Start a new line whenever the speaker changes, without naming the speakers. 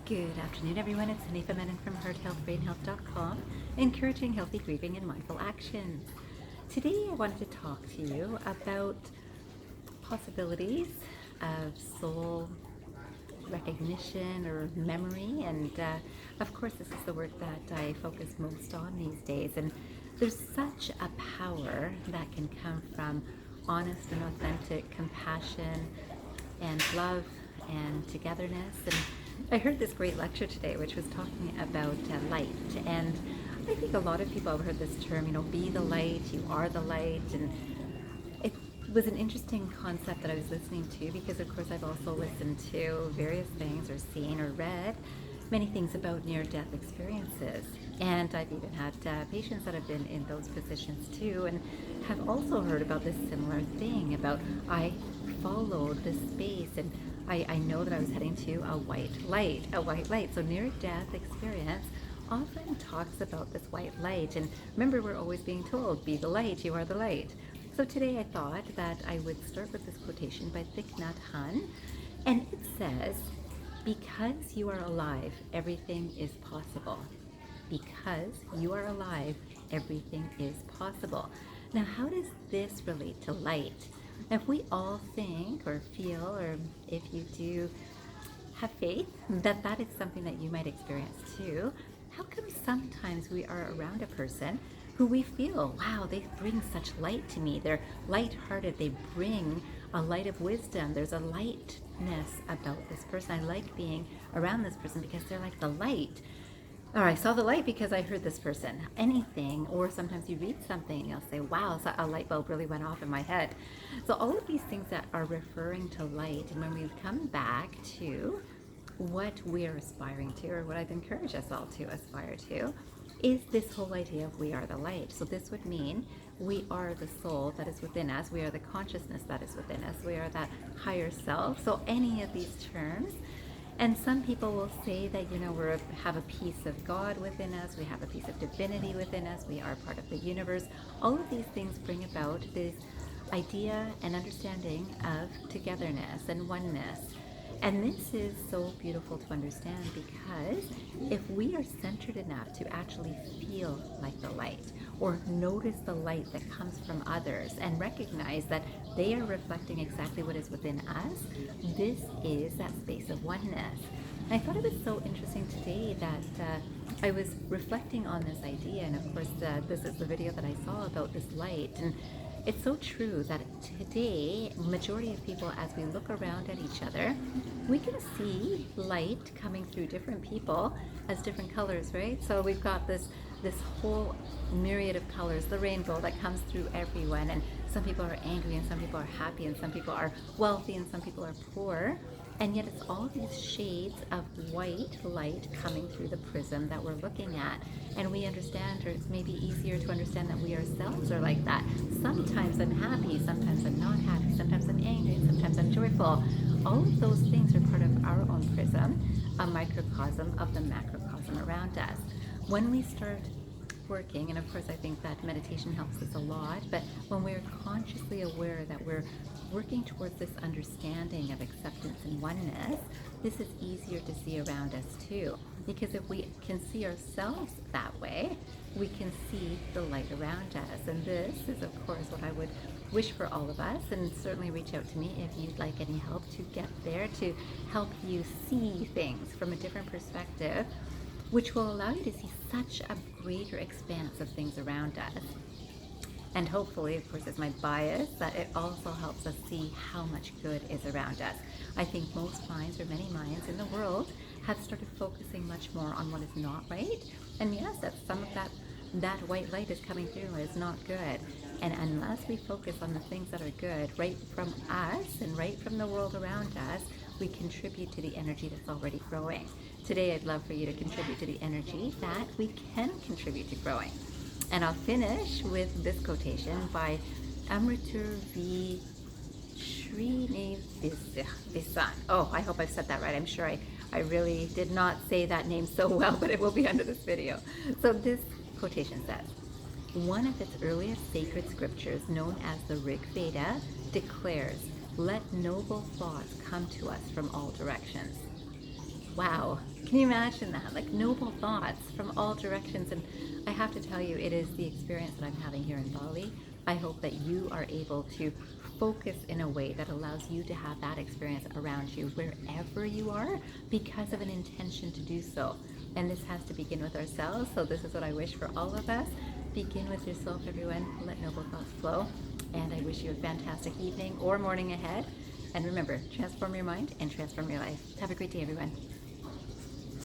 Good afternoon, everyone. It's Hanh from hearthealthbrainhealth.com, encouraging healthy grieving and mindful actions. Today, I wanted to talk to you about possibilities of soul recognition or memory, and of course, this is the work that I focus most on these days. And there's such a power that can come from honest and authentic compassion and love and togetherness. And I heard this great lecture today, which was talking about light. And I think a lot of people have heard this term, be the light, you are the light. And it was an interesting concept that I was listening to because, of course, I've also listened to various things or seen or read many things about near-death experiences. And I've even had patients that have been in those positions too, and have also heard about this similar thing about I followed this space and I know that I was heading to a white light. So near-death experience often talks about this white light. And remember, we're always being told, be the light, you are the light. So today I thought that I would start with this quotation by Thich, Nhat, Hanh. And it says, because you are alive, everything is possible. Because you are alive, everything is possible. Now, how does this relate to light? If we all think or feel, or if you do have faith, that that is something that you might experience too, how come sometimes we are around a person who we feel, wow, they bring such light to me. They're lighthearted. They bring a light of wisdom. There's a lightness about this person. I like being around this person because they're like the light. Or I saw the light because I heard this person. Anything, or sometimes you read something and you'll say, wow, so a light bulb really went off in my head. So all of these things that are referring to light, and when we come back to what we are aspiring to, or what I've encouraged us all to aspire to, is this whole idea of we are the light. So this would mean we are the soul that is within us. We are the consciousness that is within us. We are that higher self. So any of these terms. And some people will say that, we have a piece of God within us, we have a piece of divinity within us, we are part of the universe. All of these things bring about this idea and understanding of togetherness and oneness. And this is so beautiful to understand because if we are centered enough to actually feel like the light or notice the light that comes from others and recognize that they are reflecting exactly what is within us, this is that space of oneness. And I thought it was so interesting today that I was reflecting on this idea, and of course this is the video that I saw about this light. And it's so true that today, majority of people, as we look around at each other, we can see light coming through different people as different colors, right? So we've got this whole myriad of colors, the rainbow that comes through everyone. And some people are angry, and some people are happy, and some people are wealthy, and some people are poor. And yet it's all these shades of white light coming through the prism that we're looking at. And we understand, or it's maybe easier to understand that we ourselves are like that. Sometimes I'm happy, sometimes I'm not happy, sometimes I'm angry, sometimes I'm joyful. All of those things are part of our own prism, a microcosm of the macrocosm around us. When we start working, and of course I think that meditation helps us a lot, but when we're consciously aware that we're working towards this understanding of acceptance and oneness, this is easier to see around us too. Because if we can see ourselves that way, we can see the light around us. And this is, of course, what I would wish for all of us. And certainly reach out to me if you'd like any help to get there, to help you see things from a different perspective, which will allow you to see such a greater expanse of things around us. And hopefully, of course, it's my bias that it also helps us see how much good is around us. I think most minds, or many minds in the world, have started focusing much more on what is not right. And yes, that some of that white light is coming through is not good. And unless we focus on the things that are good, right from us and right from the world around us, we contribute to the energy that's already growing. Today, I'd love for you to contribute to the energy that we can contribute to growing. And I'll finish with this quotation by Amritur V. Srinivasan. Oh, I hope I've said that right. I'm sure I really did not say that name so well, but it will be under this video. So this quotation says, one of its earliest sacred scriptures, known as the Rig Veda, declares, "Let noble thoughts come to us from all directions." Wow, can you imagine that? Like noble thoughts from all directions. And I have to tell you, it is the experience that I'm having here in Bali. I hope that you are able to focus in a way that allows you to have that experience around you wherever you are because of an intention to do so. And this has to begin with ourselves. So this is what I wish for all of us. Begin with yourself, everyone. Let noble thoughts flow. And I wish you a fantastic evening or morning ahead. And remember, transform your mind and transform your life. Have a great day, everyone.